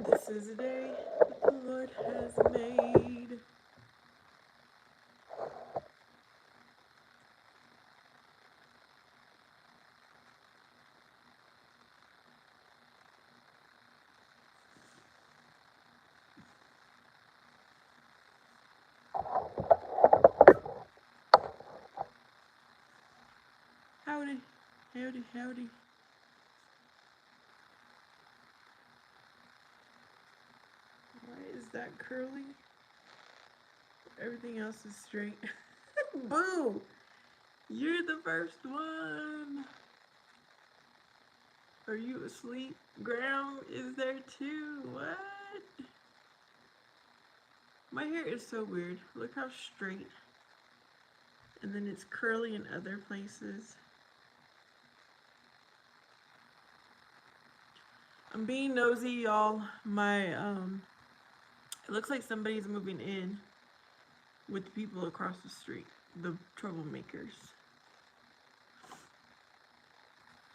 This is a day that the Lord has made. Howdy, howdy, howdy. Why is that curly? Everything else is straight. Boo! You're the first one. Are you asleep? Graham is there too. What? My hair is so weird. Look how straight. And then it's curly in other places. I'm being nosy, y'all. It looks like somebody's moving in with the people across the street, the troublemakers.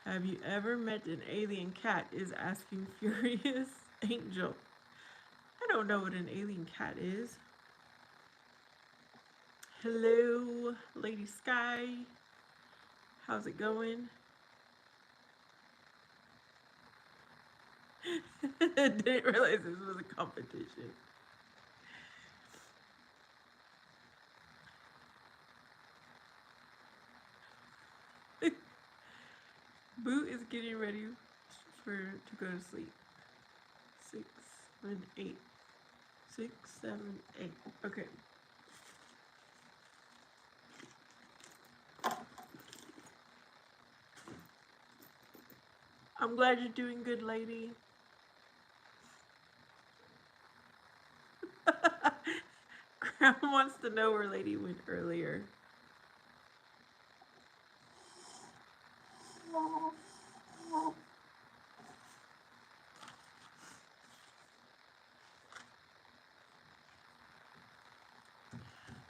Have you ever met an alien cat? Is asking Furious Angel. I don't know what an alien cat is. Hello, Lady Sky. How's it going? Didn't realize this was a competition. Boo is getting ready to go to sleep. 6, 7, 8. 6, 7, 8. Okay. I'm glad you're doing good, lady. Grandma wants to know where lady went earlier.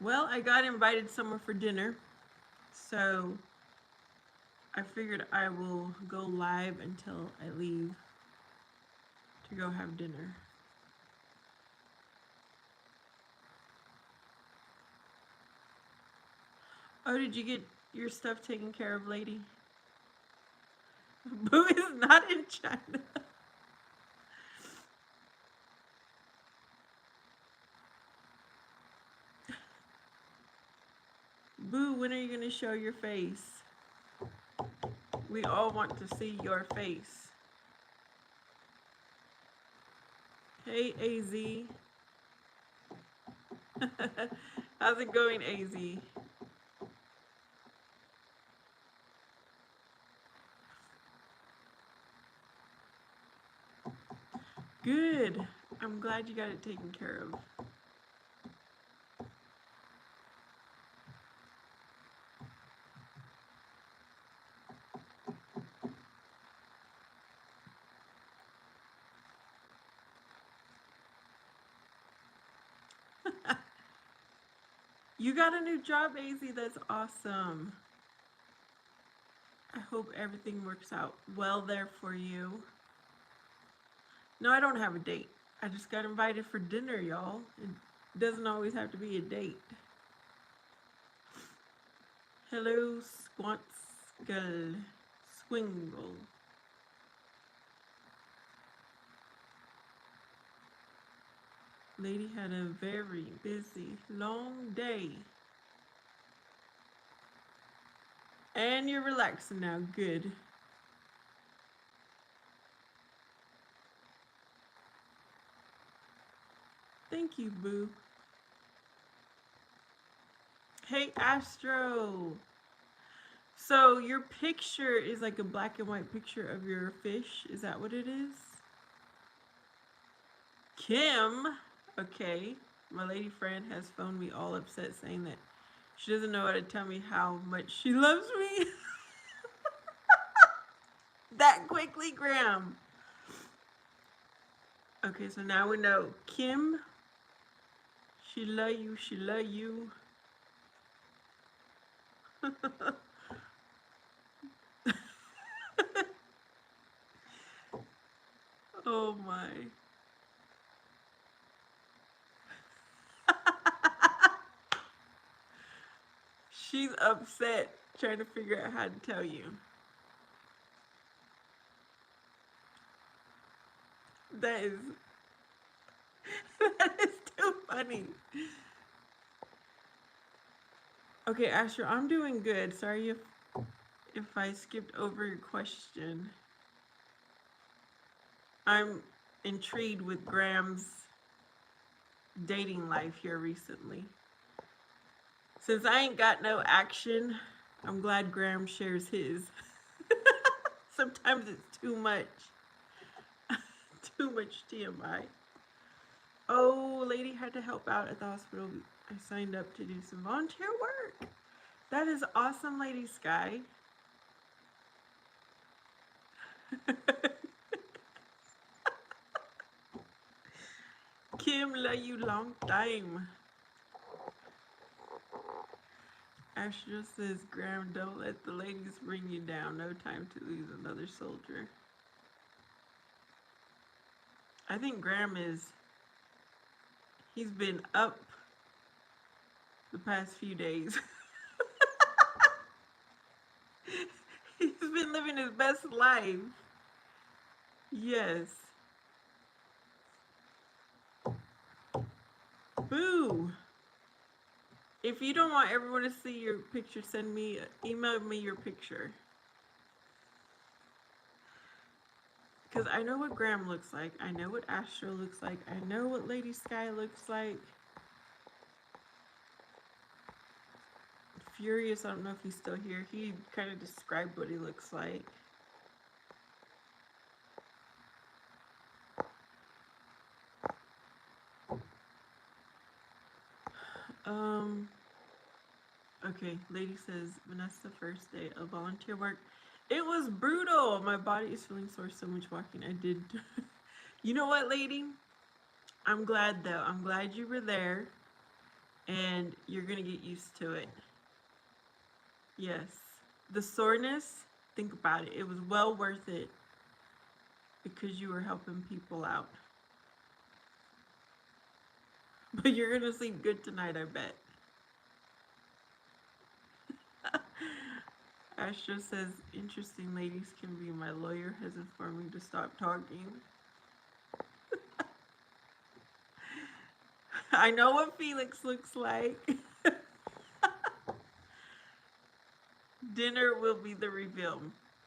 Well, I got invited somewhere for dinner, so I figured I will go live until I leave to go have dinner. Oh, did you get your stuff taken care of, lady? Boo is not in China. Boo, when are you going to show your face? We all want to see your face. Hey, AZ. How's it going, AZ? Good. I'm glad you got it taken care of. You got a new job, AZ. That's awesome. I hope everything works out well there for you. No, I don't have a date. I just got invited for dinner, y'all. It doesn't always have to be a date. Hello, Squantskull. Swingle. Lady had a very busy, long day. And you're relaxing now. Good. Thank you, Boo. Hey, Astro. So your picture is like a black and white picture of your fish. Is that what it is? Kim. Okay. My lady friend has phoned me all upset saying that she doesn't know how to tell me how much she loves me. That quickly, Graham. Okay, so now we know. Kim, she love you, she love you. my. She's upset trying to figure out how to tell you. That is that is too funny. Okay, Asher, I'm doing good. Sorry if I skipped over your question. I'm intrigued with Graham's dating life here recently. Since I ain't got no action, I'm glad Graham shares his. Sometimes it's too much. Too much TMI. Oh, lady had to help out at the hospital. I signed up to do some volunteer work. That is awesome, Lady Sky. Kim, love you long time. Astro says, Graham, don't let the ladies bring you down. No time to lose another soldier. I think Graham he's been up the past few days. He's been living his best life. Yes. Boo. If you don't want everyone to see your picture, email me your picture. Because I know what Graham looks like. I know what Astro looks like. I know what Lady Sky looks like. Furious, I don't know if he's still here. He kind of described what he looks like. Okay, lady says, Vanessa, first day of volunteer work. It was brutal. My body is feeling sore so much walking. I did. You know what, lady? I'm glad though. I'm glad you were there and you're going to get used to it. Yes. The soreness, think about it. It was well worth it because you were helping people out. But you're going to sleep good tonight, I bet. Astro says, interesting, ladies can be. My lawyer has informed me to stop talking. I know what Felix looks like. Dinner will be the reveal.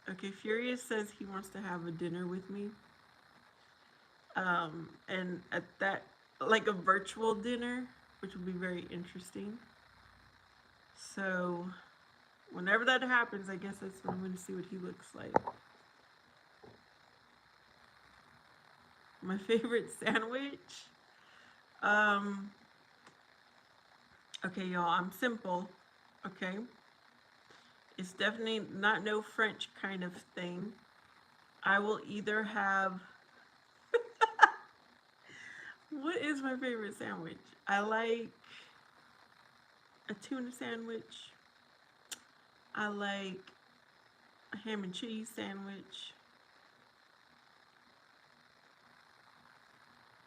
Okay, Furious says he wants to have a dinner with me. And at that, like a virtual dinner, which will be very interesting. So, whenever that happens, I guess that's when I'm going to see what he looks like. My favorite sandwich? Okay, y'all, I'm simple. Okay? It's definitely not no French kind of thing. I will either have... What is my favorite sandwich? I like a tuna sandwich. I like a ham and cheese sandwich.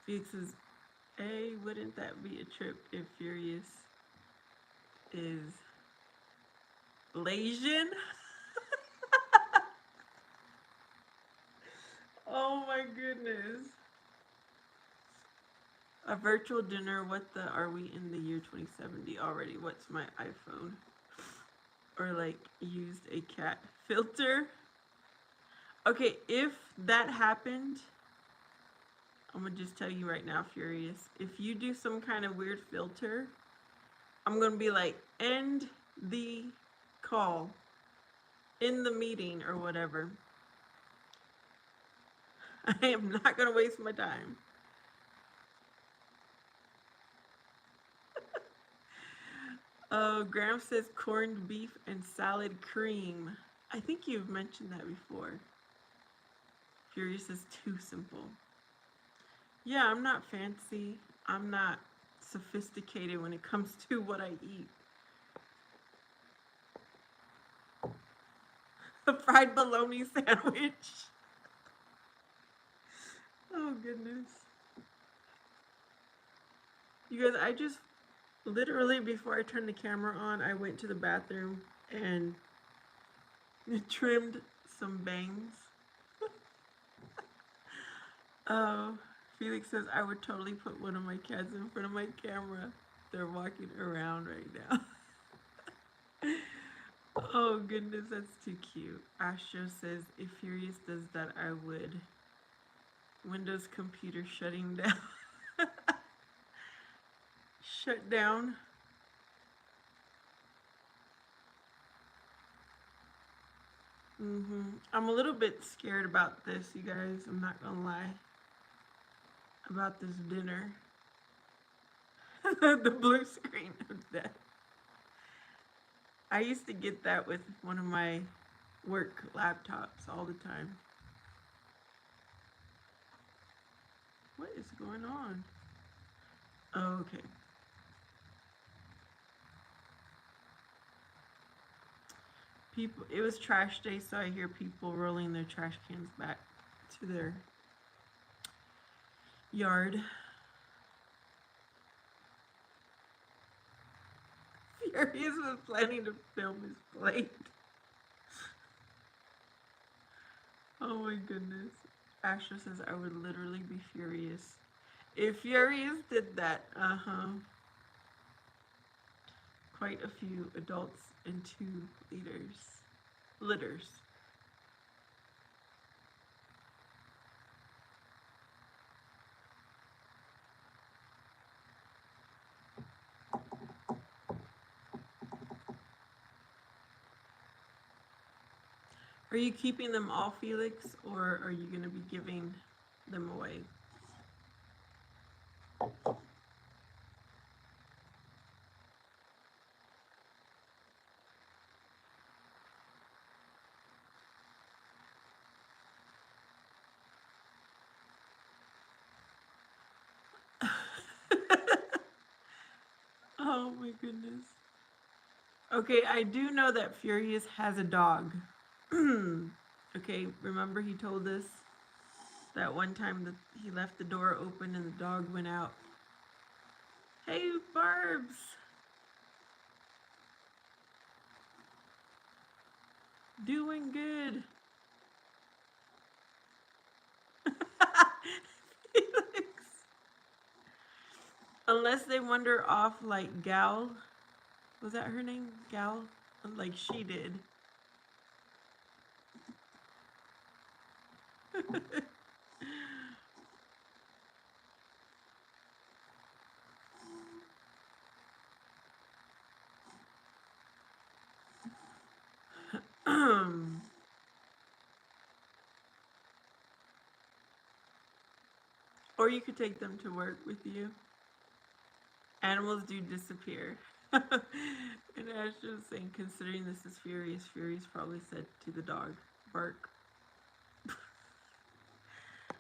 Felix says, hey, wouldn't that be a trip if Furious is Malaysian? Oh my goodness. A virtual dinner, are we in the year 2070 already? What's my iPhone? Or like used a cat filter? Okay, if that happened, I'm gonna just tell you right now, Furious, if you do some kind of weird filter, I'm gonna be like, end the call, in the meeting or whatever. I am not gonna waste my time. Oh, Graham says corned beef and salad cream. I think you've mentioned that before. Furious is too simple. Yeah, I'm not fancy. I'm not sophisticated when it comes to what I eat. A fried bologna sandwich. Oh goodness. You guys, I just literally before I turned the camera on, I went to the bathroom and trimmed some bangs. Oh, Felix says I would totally put one of my cats in front of my camera. They're walking around right now. Oh goodness, that's too cute. Astro says if Furious does that, I would. Windows computer shutting down. Shut down. I'm a little bit scared about this, you guys. I'm not gonna lie. About this dinner. The blue screen of death. I used to get that with one of my work laptops all the time. What is going on? Oh, okay. People, it was trash day, so I hear people rolling their trash cans back to their yard. Furious was planning to film his plate. Oh my goodness. Asher says I would literally be furious. If Furious did that, quite a few adults and 2 litters. Are you keeping them all, Felix, or are you going to be giving them away? Oh my goodness. Okay, I do know that Furious has a dog. Okay, remember he told us that one time that he left the door open and the dog went out. Hey, Barbs! Doing good. Felix. Unless they wander off like Gal. Was that her name? Gal? Like she did. Or you could take them to work with you. Animals do disappear. And Ash was saying, considering this is Furious, Furious probably said to the dog, bark.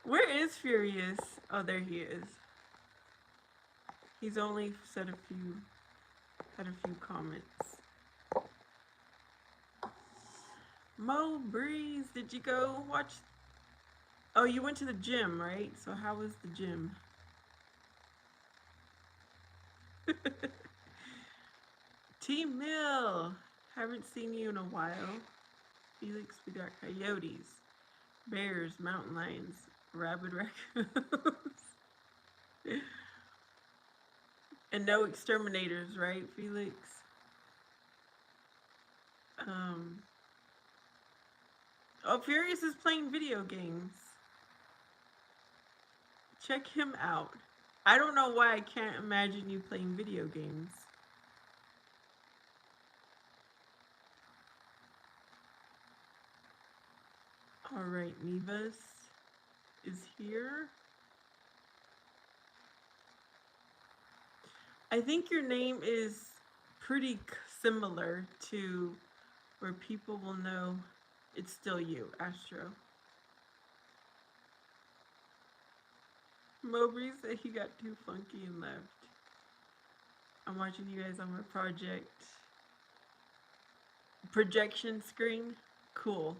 Where is Furious? Oh, there he is. He's only had a few comments. Mo Breeze, did you go watch? Oh, you went to the gym, right? So how was the gym? Team Mill, haven't seen you in a while. Felix, we got coyotes, bears, mountain lions, rabid raccoons. And no exterminators, right, Felix? Oh, Furious is playing video games. Check him out. I don't know why I can't imagine you playing video games. All right, Nevis is here. I think your name is pretty similar to where people will know it's still you, Astro. Mowbray said he got too funky and left. I'm watching you guys on my projection screen. Cool.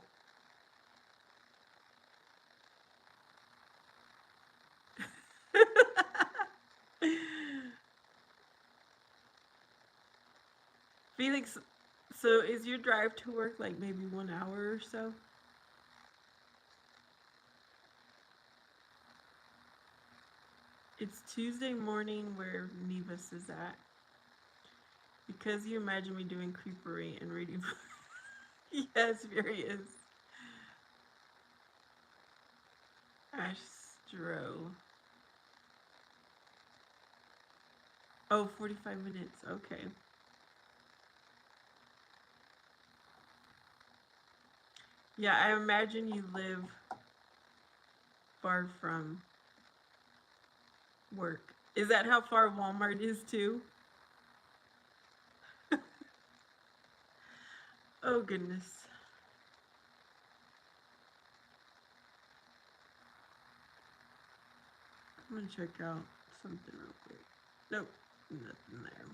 Felix, so is your drive to work like maybe 1 hour or so? It's Tuesday morning where Nevis is at. Because you imagine me doing creepery and reading. Yes, furious. Astro. Oh, 45 minutes. Okay. Yeah, I imagine you live far from work. Is that how far Walmart is too? Oh goodness. I'm gonna check out something real quick. Nope, nothing there.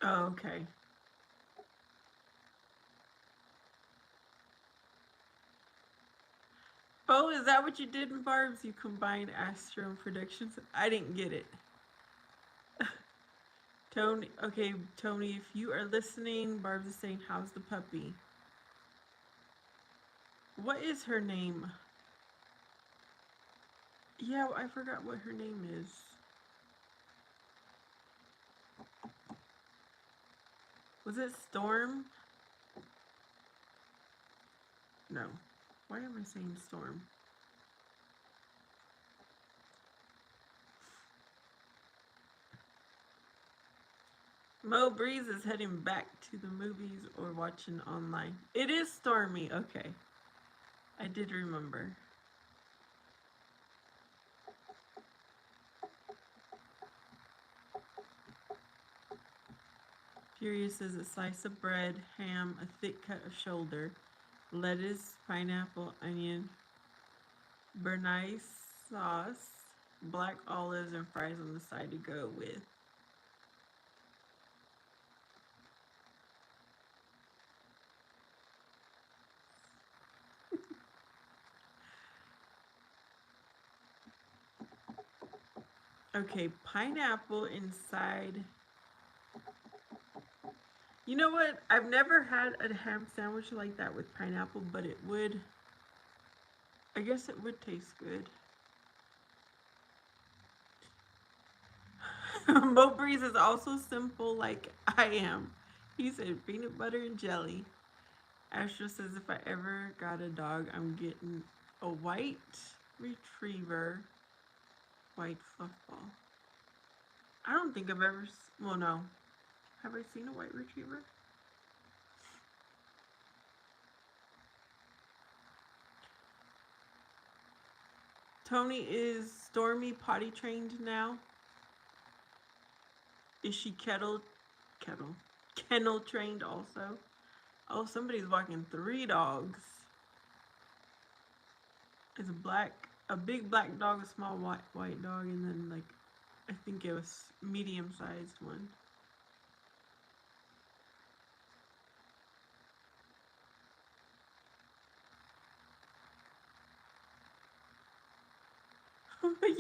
Oh, okay. Oh, is that what you did in Barb's? You combined Astro and Predictions? I didn't get it. Tony, okay, Tony, if you are listening, Barb's is saying, how's the puppy? What is her name? Yeah, I forgot what her name is. Was it Storm? No. Why am I saying Storm? Mo Breeze is heading back to the movies or watching online. It is stormy. Okay. I did remember. Furious is a slice of bread, ham, a thick cut of shoulder, lettuce, pineapple, onion, béarnaise sauce, black olives, and fries on the side to go with. Okay, pineapple inside. You know what? I've never had a ham sandwich like that with pineapple, but it would. I guess it would taste good. Mo Breeze is also simple like I am. He said peanut butter and jelly. Astro says if I ever got a dog, I'm getting a white retriever, white fluff ball. I don't think I've ever. Well, no. Have I seen a white retriever? Tony, is Stormy potty trained now? Is she kennel trained also? Oh, somebody's walking 3 dogs. It's a big black dog, a small white dog, and then like, I think it was medium-sized one.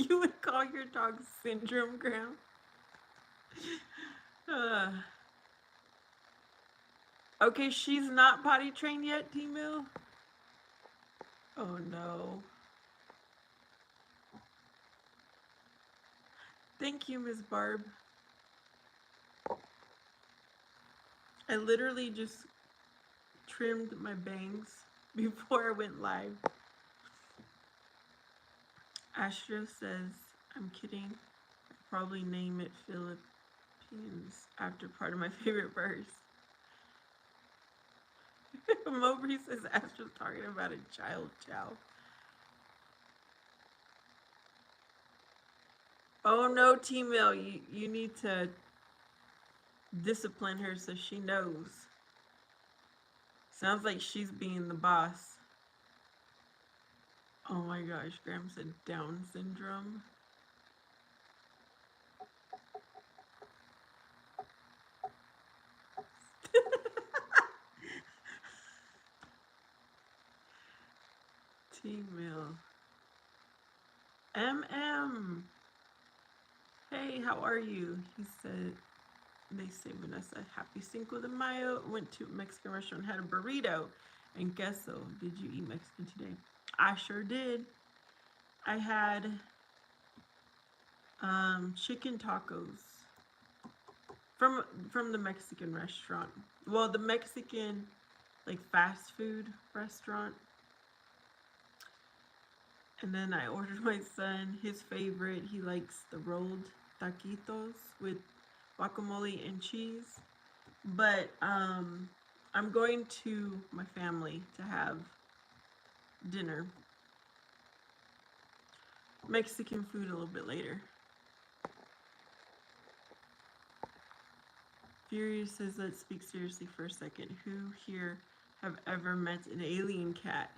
You would call your dog Syndrome, Graham? Uh, okay, she's not potty trained yet, T-Mill? Oh no. Thank you, Miss Barb. I literally just trimmed my bangs before I went live. Astro says, I'm kidding. I'd probably name it Philippines after part of my favorite verse. Mowbray says Astro's talking about a child chow. Oh no, T-Mill, you need to discipline her so she knows. Sounds like she's being the boss. Oh my gosh, Graham said Down syndrome. T-mail. MM. Hey, how are you? He said, they say, Vanessa, happy Cinco de Mayo. Went to a Mexican restaurant, had a burrito and queso. Did you eat Mexican today? I sure did. I had chicken tacos from the Mexican restaurant. Well, the Mexican like fast food restaurant. And then I ordered my son his favorite. He likes the rolled taquitos with guacamole and cheese. But I'm going to my family to have dinner. Mexican food a little bit later. Furious says, let's speak seriously for a second. Who here have ever met an alien cat?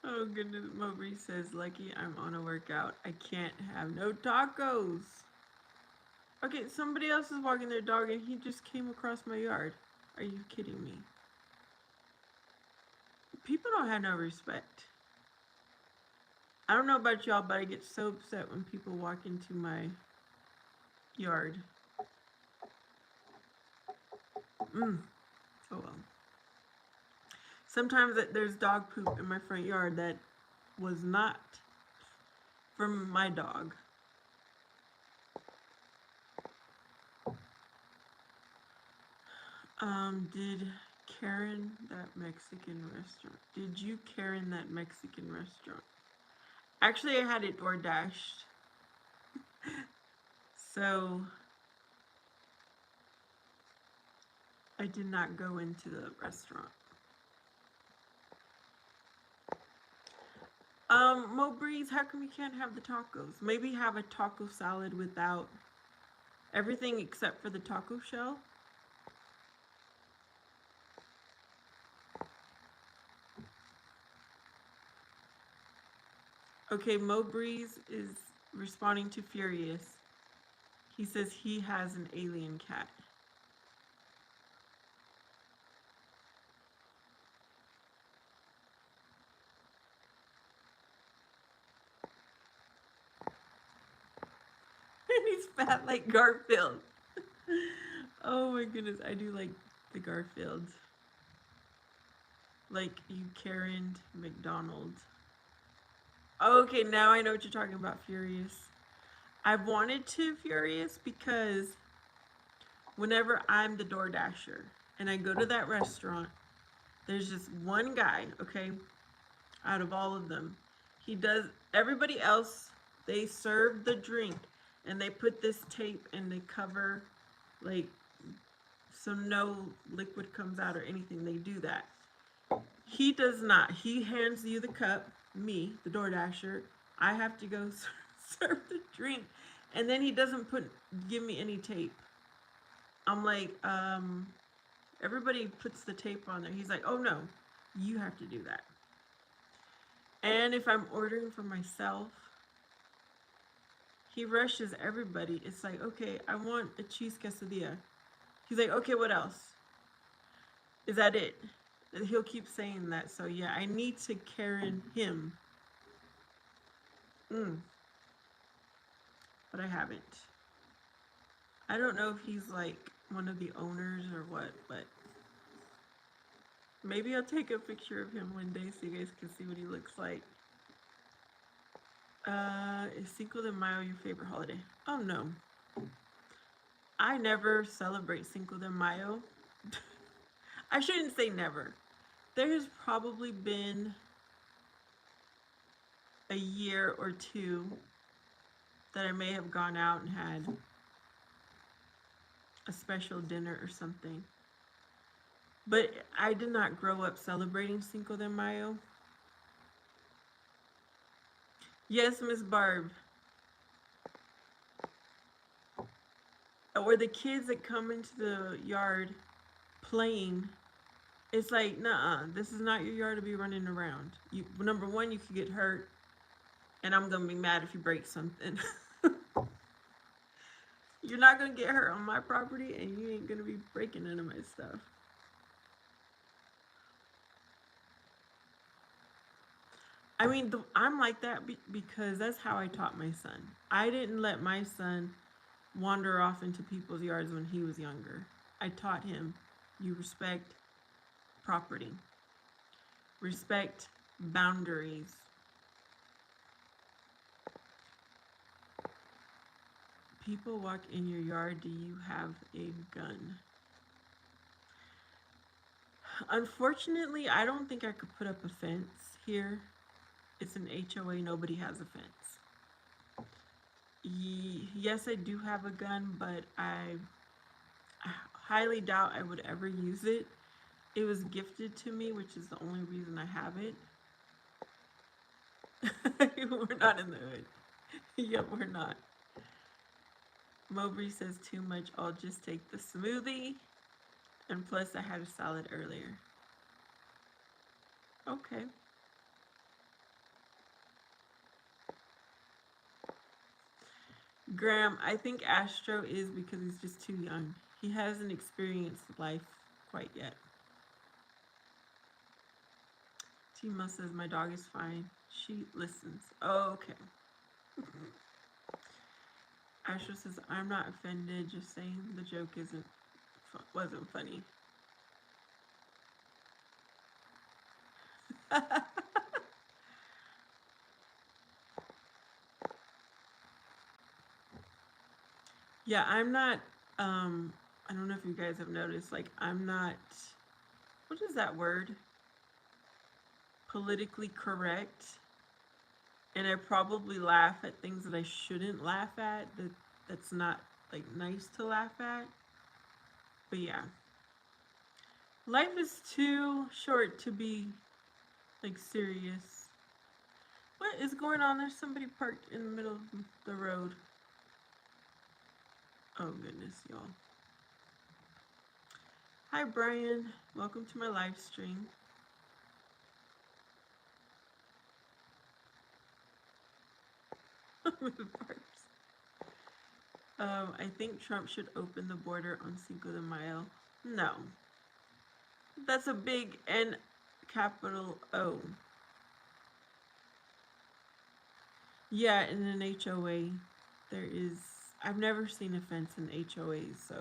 Oh goodness, Mowbray says, lucky I'm on a workout. I can't have no tacos. Okay, somebody else is walking their dog and he just came across my yard. Are you kidding me? People don't have no respect. I don't know about y'all, but I get so upset when people walk into my yard. Oh well. Sometimes there's dog poop in my front yard that was not from my dog. Did Karen that Mexican restaurant? Did you Karen that Mexican restaurant? Actually, I had it door dashed. So I did not go into the restaurant. Mo Breeze, how come you can't have the tacos? Maybe have a taco salad without everything except for the taco shell. Okay, Mo Breeze is responding to Furious. He says he has an alien cat. And he's fat like Garfield. Oh my goodness, I do like the Garfield. Like you Karen McDonald. Okay, now I know what you're talking about, Furious. I've wanted to, Furious, because whenever I'm the DoorDasher and I go to that restaurant, there's just one guy, okay, out of all of them. He does, everybody else, they serve the drink and they put this tape and they cover, like, so no liquid comes out or anything. They do that. He does not. He hands you the cup, me, the DoorDasher. I have to go serve the drink. And then he doesn't give me any tape. I'm like, everybody puts the tape on there. He's like, oh no, you have to do that. And if I'm ordering for myself, he rushes everybody. It's like, okay, I want a cheese quesadilla. He's like, okay, what else? Is that it? He'll keep saying that. So yeah, I need to Karen him. But I haven't. I don't know if he's like one of the owners or what, but maybe I'll take a picture of him one day so you guys can see what he looks like. Is Cinco de Mayo your favorite holiday? Oh no. I never celebrate Cinco de Mayo. I shouldn't say never. There has probably been a year or two that I may have gone out and had a special dinner or something. But I did not grow up celebrating Cinco de Mayo. Yes, Miss Barb. Or the kids that come into the yard playing It's like, nah, this is not your yard to be running around. You, number one, you could get hurt, and I'm gonna be mad if you break something. You're not gonna get hurt on my property, and you ain't gonna be breaking none of my stuff. I mean, I'm like that because that's how I taught my son. I didn't let my son wander off into people's yards when he was younger. I taught him you respect property, respect boundaries. People walk in your yard, do you have a gun? Unfortunately, I don't think I could put up a fence here. It's an HOA, nobody has a fence. Yes, I do have a gun, but I highly doubt I would ever use it. It was gifted to me, which is the only reason I have it. We're not in the hood. Yep, we're not. Mowbray says too much. I'll just take the smoothie. And plus, I had a salad earlier. Okay. Graham, I think Astro is because he's just too young. He hasn't experienced life quite yet. Tima says my dog is fine. She listens. Oh, okay. Astro says I'm not offended. Just saying the joke wasn't funny. Yeah, I'm not. I don't know if you guys have noticed. Like, I'm not. What is that word? Politically correct. And I probably laugh at things that I shouldn't laugh at. That's not like nice to laugh at. But yeah, life is too short to be like serious. What is going on? There's somebody parked in the middle of the road. Oh goodness, y'all. Hi Brian, welcome to my live stream. I think Trump should open the border on Cinco de Mayo. No. That's a big N capital O. Yeah, in an HOA, there is. I've never seen a fence in HOAs, so.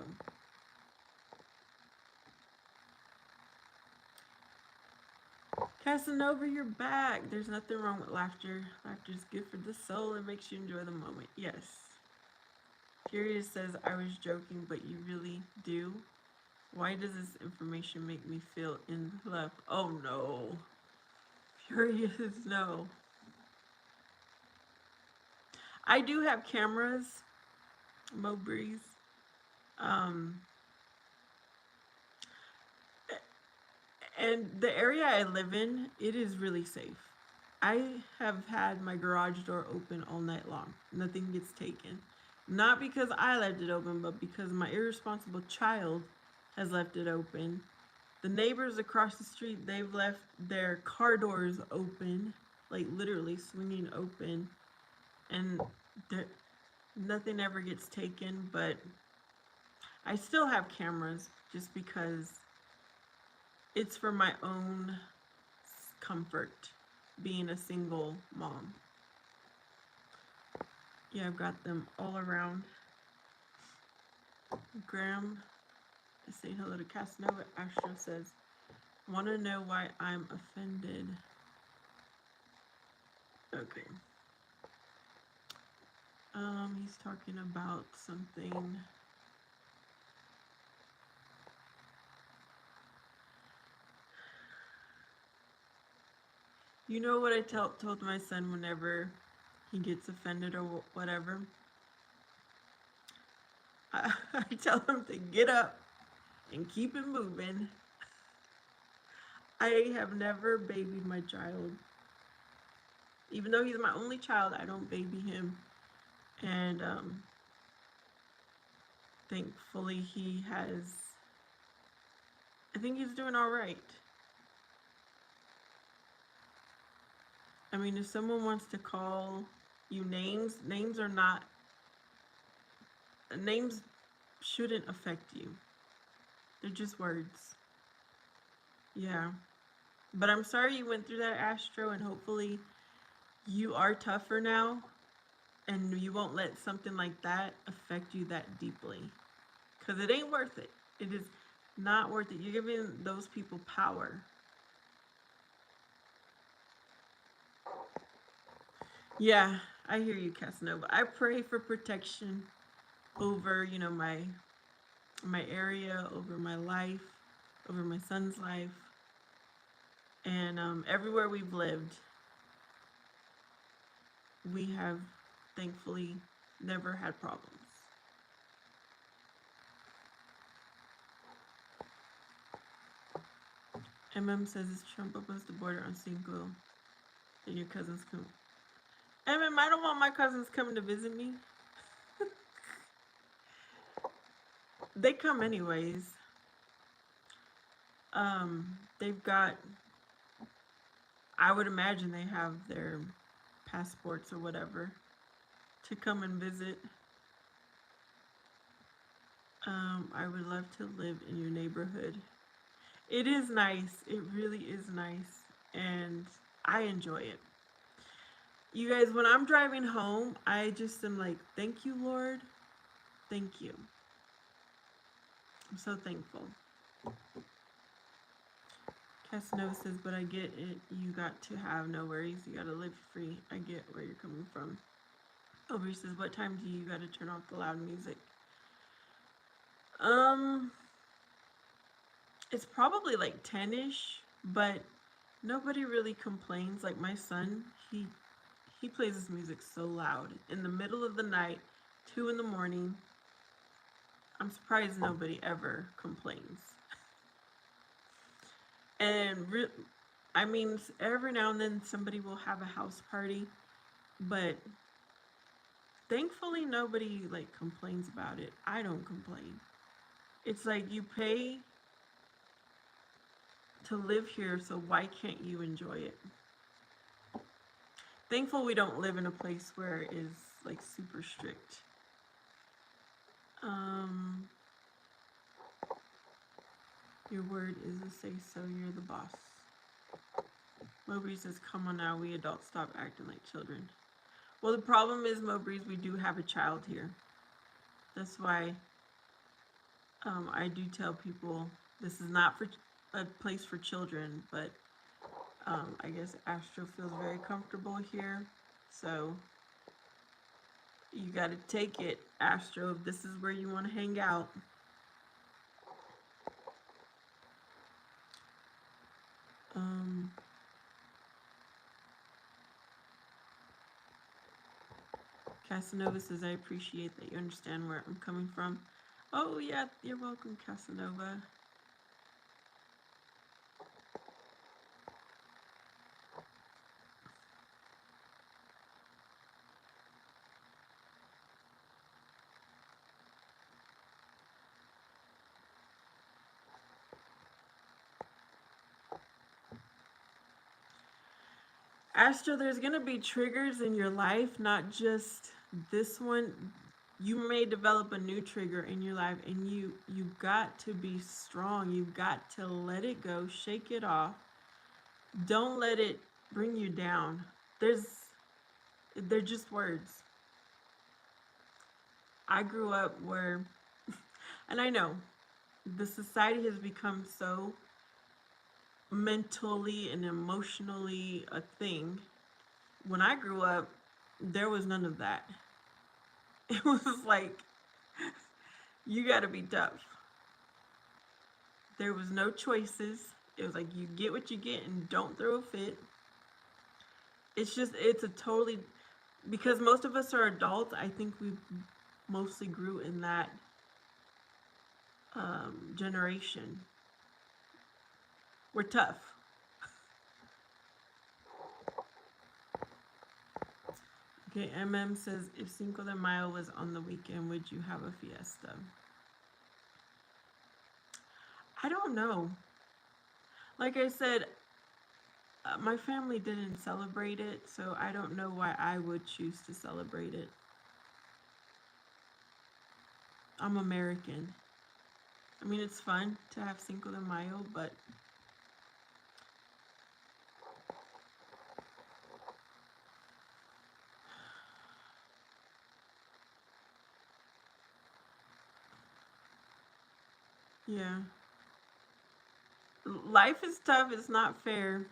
Casanova, you're back. There's nothing wrong with laughter. Laughter is good for the soul. It makes you enjoy the moment. Yes. Curious says, I was joking, but you really do. Why does this information make me feel in love? Oh no. Furious, no. I do have cameras, Mowbrays. And the area I live in, it is really safe. I have had my garage door open all night long. Nothing gets taken. Not because I left it open, but because my irresponsible child has left it open. The neighbors across the street, they've left their car doors open, like literally swinging open, and nothing ever gets taken. But I still have cameras just because it's for my own comfort, being a single mom. Yeah, I've got them all around. Graham is saying hello to Casanova. Astro says, want to know why I'm offended? Okay. He's talking about something. You know what I told my son whenever he gets offended or whatever? I tell him to get up and keep it moving. I have never babied my child. Even though he's my only child, I don't baby him. And thankfully he has, I think he's doing all right. I mean, if someone wants to call you names, names shouldn't affect you. They're just words. Yeah. But I'm sorry you went through that, Astro, and hopefully you are tougher now and you won't let something like that affect you that deeply. Because it ain't worth it. It is not worth it. You're giving those people power. Yeah, I hear you, Casanova. I pray for protection over, my area, over my life, over my son's life, and everywhere we've lived, we have thankfully never had problems. Says it's Trump opens the border on Cinco. Then your cousins come. I don't want my cousins coming to visit me. They come anyways. They've got. I would imagine they have their passports or whatever to come and visit. I would love to live in your neighborhood. It is nice. It really is nice. And I enjoy it. You guys, when I'm driving home, I just am like, thank you, Lord. Thank you. I'm so thankful. Casanova says, but I get it. You got to have no worries. You got to live free. I get where you're coming from. Aubrey says, what time do you got to turn off the loud music? It's probably like 10-ish, but nobody really complains. Like my son, he plays his music so loud in the middle of the night, 2 in the morning. I'm surprised nobody ever complains. And I mean, every now and then somebody will have a house party, but thankfully nobody like complains about it. I don't complain. It's like you pay to live here, so why can't you enjoy it? Thankful we don't live in a place where it is like super strict. Your word is a say so, you're the boss. Mowbray says, come on now, we adults stop acting like children. Well, the problem is, Mowbray, we do have a child here. That's why I do tell people this is not for a place for children, but I guess Astro feels very comfortable here. So you got to take it, Astro, if this is where you want to hang out. Casanova says, I appreciate that you understand where I'm coming from. Oh, yeah, you're welcome, Casanova. Astro, there's going to be triggers in your life, not just this one. You may develop a new trigger in your life, and you've got to be strong. You've got to let it go, shake it off. Don't let it bring you down. They're just words. I grew up where, and I know, the society has become so mentally and emotionally a thing. When I grew up, there was none of that. It was like, you got to be tough. There was no choices. It was like, you get what you get and don't throw a fit. It's a totally, because most of us are adults, I think we mostly grew in that generation. We're tough. Okay, says, if Cinco de Mayo was on the weekend, would you have a fiesta? I don't know. Like I said, My family didn't celebrate it, so I don't know why I would choose to celebrate it. I'm American. I mean, it's fun to have Cinco de Mayo, but yeah. Life is tough. It's not fair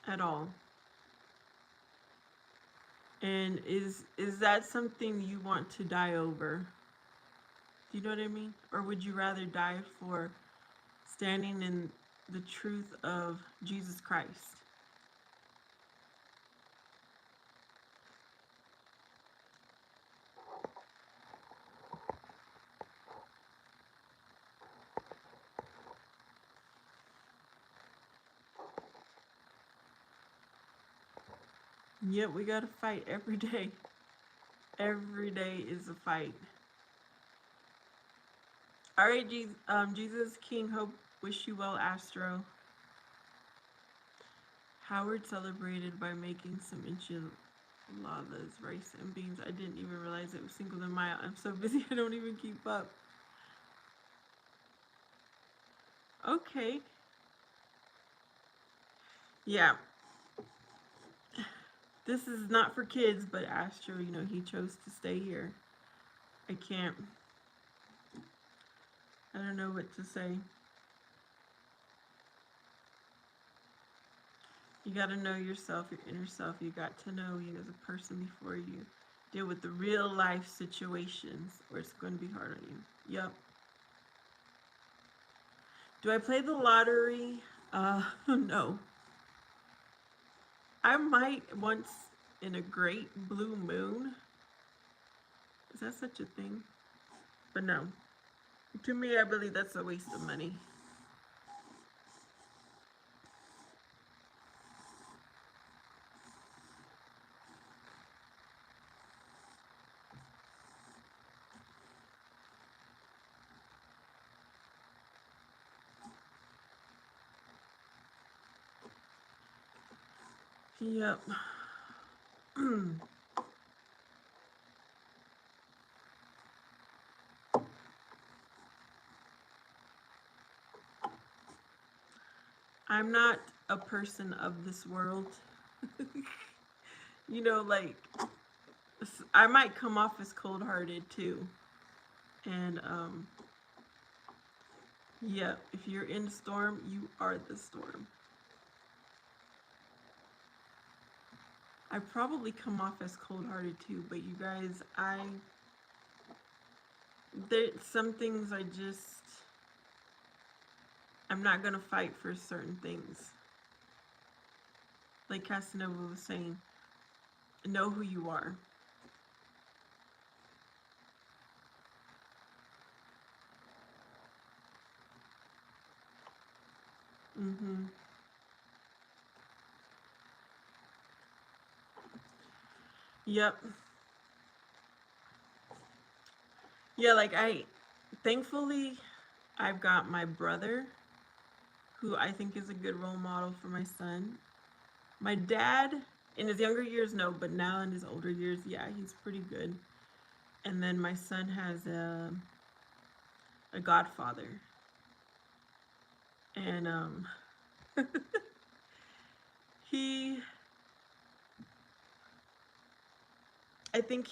at all. And is that something you want to die over? Do you know what I mean? Or would you rather die for standing in the truth of Jesus Christ? Yep, we gotta fight every day. Every day is a fight. All right, Jesus King Hope, wish you well, Astro. Howard celebrated by making some enchiladas, rice, and beans. I didn't even realize it was Cinco de Mayo. I'm so busy, I don't even keep up. Okay. Yeah. This is not for kids, but Astro, he chose to stay here. I can't. I don't know what to say. You got to know yourself, your inner self. You got to know you as a person before you deal with the real life situations where it's going to be hard on you. Yep. Do I play the lottery? No. I might once in a great blue moon. Is that such a thing? But no. To me, I believe that's a waste of money. Yep. I'm not a person of this world. Like, I might come off as cold hearted too. And, yeah, if you're in the storm, you are the storm. I probably come off as cold hearted too, but you guys, there's some things I'm not gonna fight for certain things. Like Casanova was saying, know who you are. Mm-hmm. Yep. Yeah, like thankfully, I've got my brother, who I think is a good role model for my son. My dad, in his younger years, no, but now in his older years, yeah, he's pretty good. And then my son has a godfather, and he, I think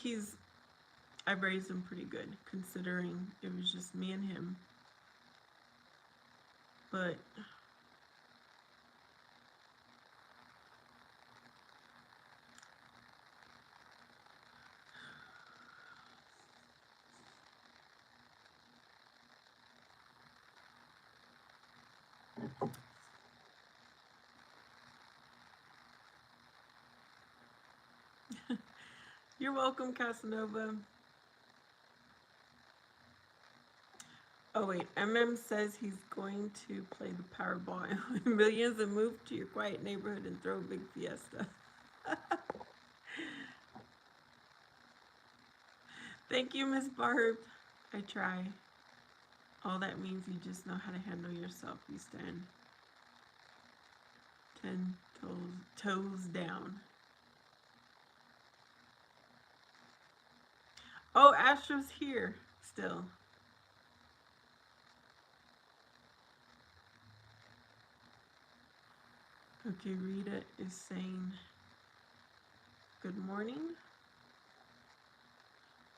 I've raised him pretty good, considering it was just me and him. But you're welcome, Casanova. Oh wait, MM says he's going to play the Powerball and millions and move to your quiet neighborhood and throw a big fiesta. Thank you, Miss Barb. I try. All that means you just know how to handle yourself. You stand. 10 toes down. Oh, Astro's here still. Okay, Rita is saying good morning.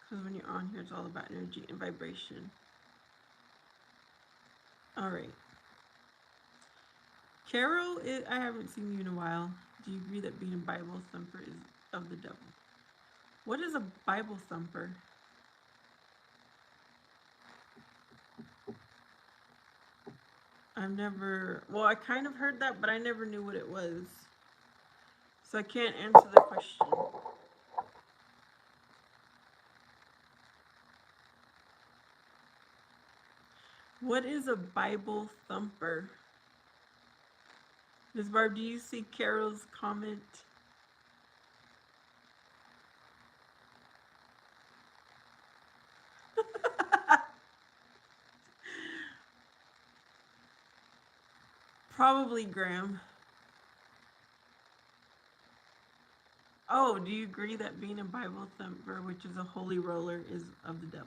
Because when you're on here, it's all about energy and vibration. All right. Carol, I haven't seen you in a while. Do you agree that being a Bible thumper is of the devil? What is a Bible thumper? I kind of heard that, but I never knew what it was. So I can't answer the question. What is a Bible thumper? Ms. Barb, do you see Carol's comment? Probably Graham. Oh, do you agree that being a Bible thumper, which is a holy roller, is of the devil?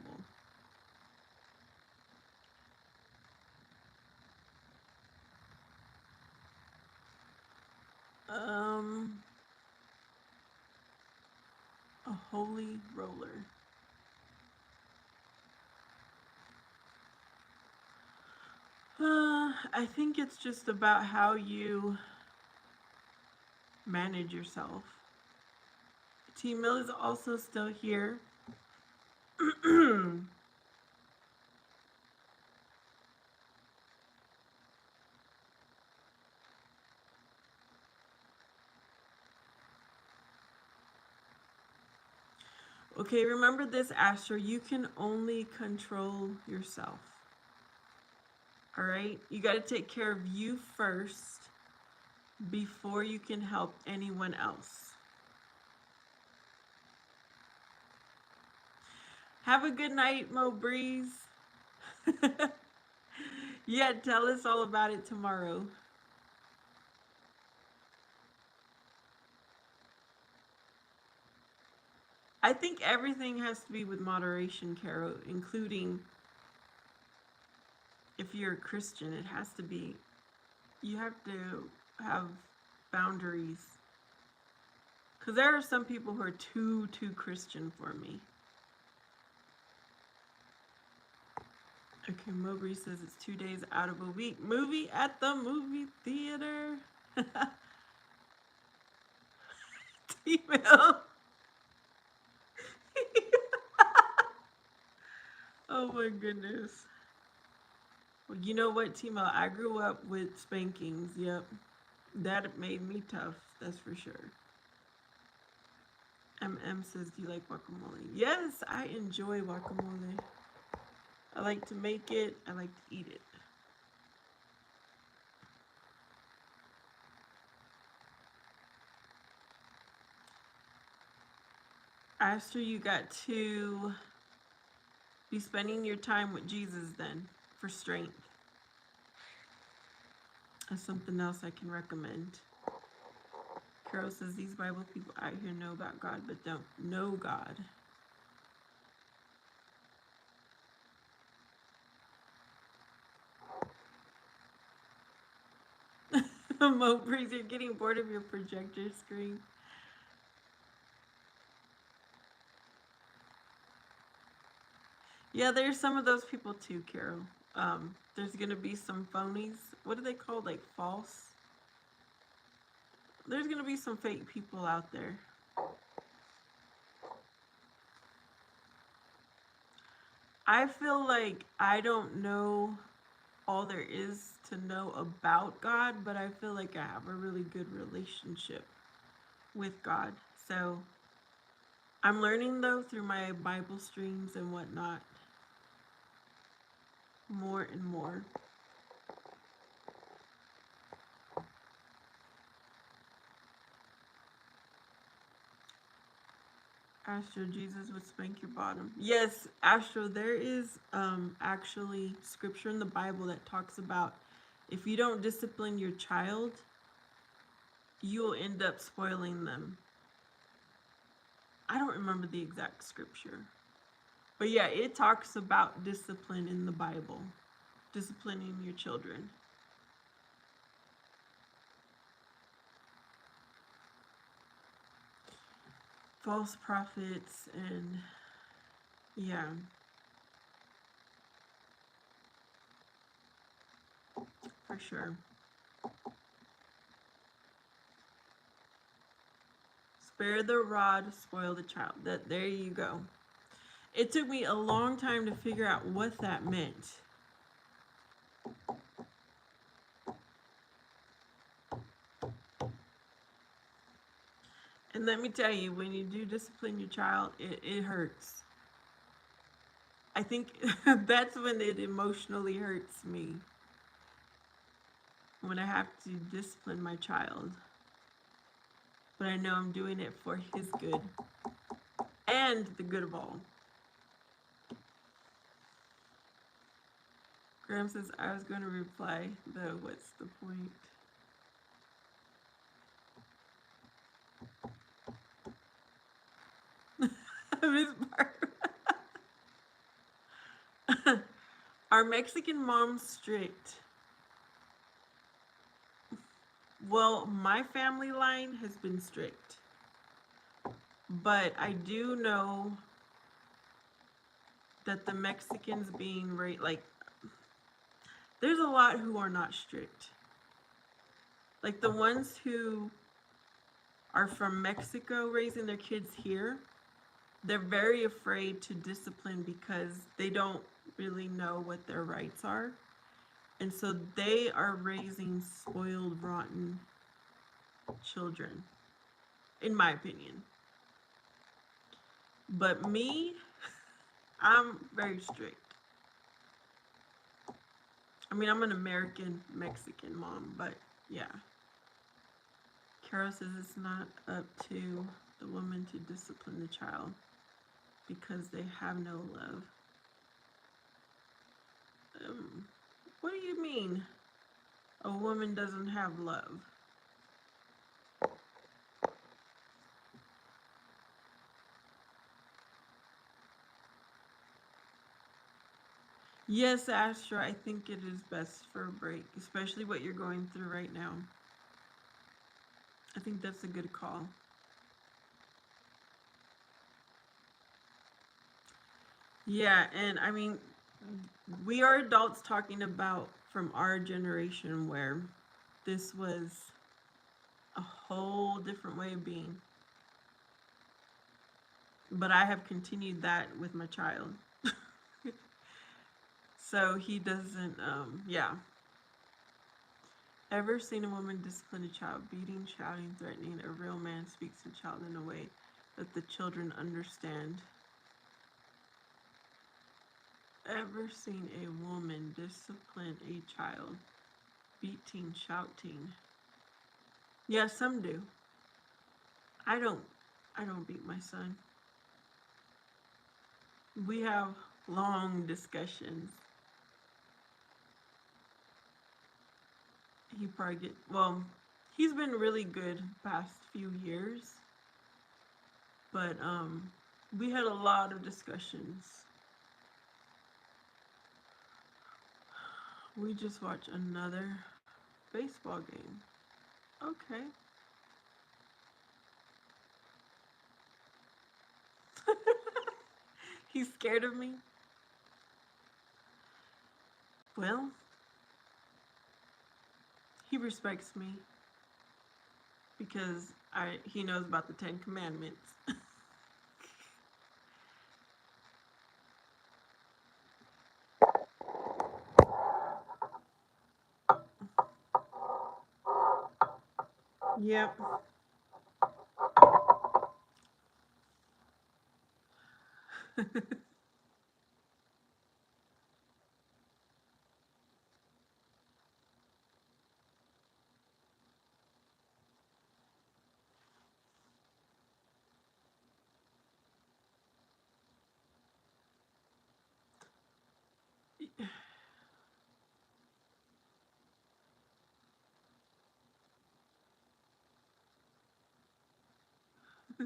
A holy roller. I think it's just about how you manage yourself. T Mill is also still here. Okay, remember this, Astro. You can only control yourself. All right? You got to take care of you first before you can help anyone else. Have a good night, Mo Breeze. Yeah, tell us all about it tomorrow. I think everything has to be with moderation, Caro, including if you're a Christian, it has to be, you have to have boundaries. Because there are some people who are too Christian for me. Okay, Mowbray says it's 2 days out of a week. Movie at the movie theater. T-Mill. Oh my goodness. Well, you know what, T-Mill? I grew up with spankings. Yep. That made me tough. That's for sure. MM says, do you like guacamole? Yes, I enjoy guacamole. I like to make it. I like to eat it. After you got to be spending your time with Jesus then for strength. That's something else I can recommend. Carol says these Bible people out here know about God but don't know God. Mo Breeze, you're getting bored of your projector screen. Yeah, there's some of those people too, Carol. There's gonna be some phonies. What are they called? Like false? There's gonna be some fake people out there. I feel like I don't know all there is to know about God, but I feel like I have a really good relationship with God. So I'm learning though through my Bible streams and whatnot more and more. Astro, Jesus would spank your bottom. Yes, Astro, there is actually scripture in the Bible that talks about if you don't discipline your child, you'll end up spoiling them. I don't remember the exact scripture. But yeah, it talks about discipline in the Bible, disciplining your children. False prophets, and yeah, for sure. Spare the rod, spoil the child. That there you go. It took me a long time to figure out what that meant. And let me tell you, when you do discipline your child, it hurts. I think that's when it emotionally hurts me. When I have to discipline my child. But I know I'm doing it for his good and the good of all. Graham says, I was going to reply, though, what's the point? Miss Barb. Are Mexican moms strict? Well, my family line has been strict. But I do know that the Mexicans being like, there's a lot who are not strict. Like the ones who are from Mexico raising their kids here, they're very afraid to discipline because they don't really know what their rights are. And so they are raising spoiled, rotten children, in my opinion. But me, I'm very strict. I mean, I'm an American Mexican mom, but yeah. Carol says it's not up to the woman to discipline the child because they have no love. What do you mean? A woman doesn't have love? Yes, Astra, I think it is best for a break, especially what you're going through right now. I think that's a good call. Yeah, and I mean, we are adults talking about from our generation where this was a whole different way of being. But I have continued that with my child. So he doesn't, yeah. Ever seen a woman discipline a child, beating, shouting, threatening? A real man speaks to a child in a way that the children understand. Ever seen a woman discipline a child, beating, shouting? Yeah, some do. I don't beat my son. We have long discussions. He probably he's been really good past few years. But we had a lot of discussions. We just watched another baseball game. Okay. He's scared of me? Well, he respects me because he knows about the 10 Commandments. Yep.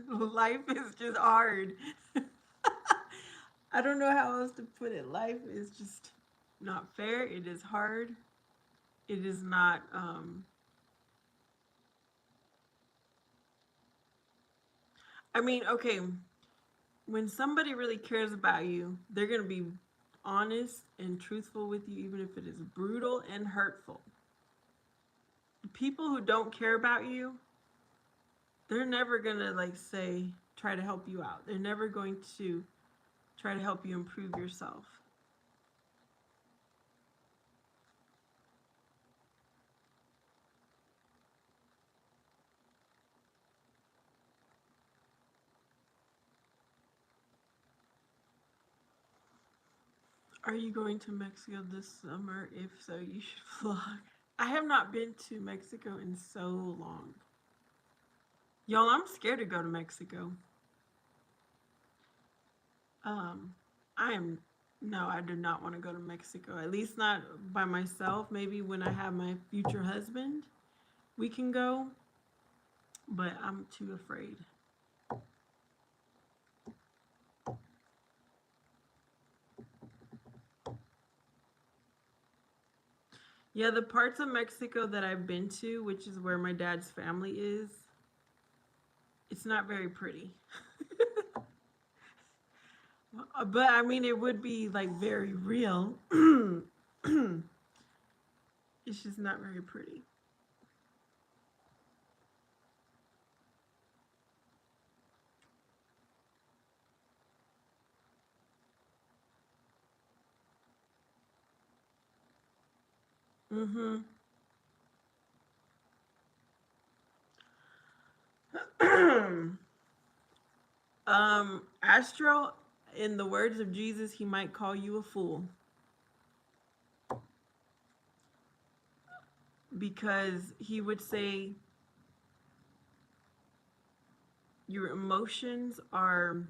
Life is just hard. I don't know how else to put it. Life is just not fair. It is hard. It is not I mean, okay, when somebody really cares about you, they're going to be honest and truthful with you even if it is brutal and hurtful. People who don't care about you, they're never going to like say try to help you out. They're never going to try to help you improve yourself. Are you going to Mexico this summer? If so, you should vlog. I have not been to Mexico in so long. Y'all, I'm scared to go to Mexico. Um, I am, no, I do not want to go to Mexico. At least not by myself. Maybe when I have my future husband, we can go, but I'm too afraid. Yeah, the parts of Mexico that I've been to, which is where my dad's family is, it's not very pretty. But I mean, it would be like very real. It's just not very pretty. Mm-hmm. Astro, in the words of Jesus, he might call you a fool because he would say your emotions are.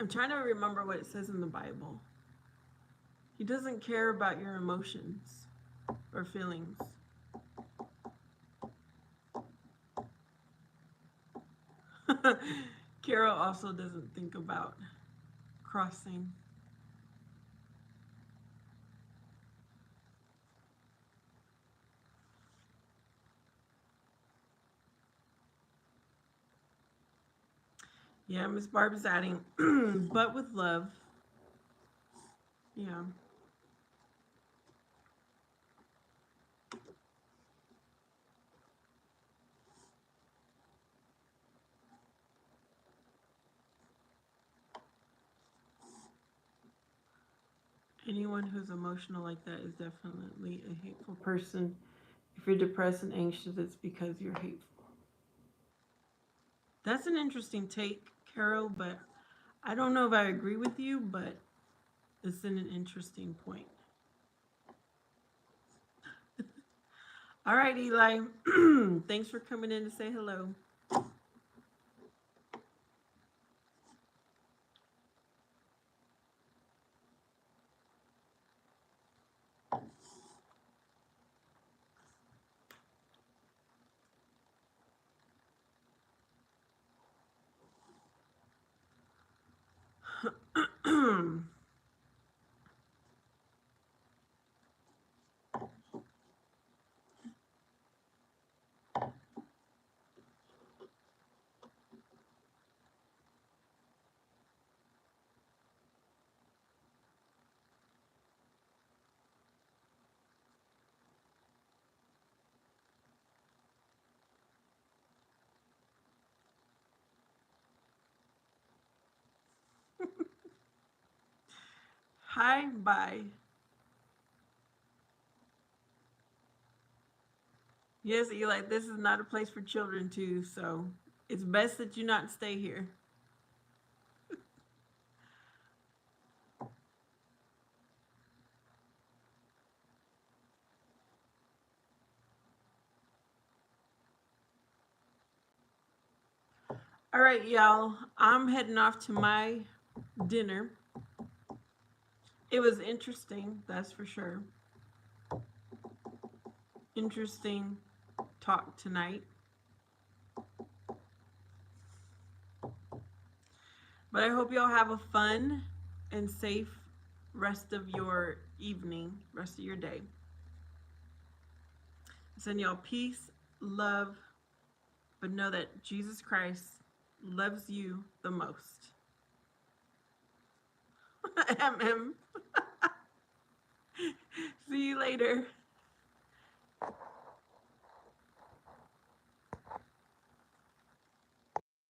I'm trying to remember what it says in the Bible. He doesn't care about your emotions or feelings. Carol also doesn't think about crossing. Yeah, Miss Barb is adding, but with love. Yeah. Anyone who's emotional like that is definitely a hateful person. If you're depressed and anxious, it's because you're hateful. That's an interesting take, Carol, but I don't know if I agree with you, but it's an interesting point. All right, Eli. Thanks for coming in to say hello. Hi, bye. Yes, Eli, this is not a place for children too, so it's best that you not stay here. All right, y'all. I'm heading off to my dinner. It was interesting, that's for sure. Interesting talk tonight. But I hope y'all have a fun and safe rest of your evening, rest of your day. I send y'all peace, love, but know that Jesus Christ loves you the most. MM. See you later.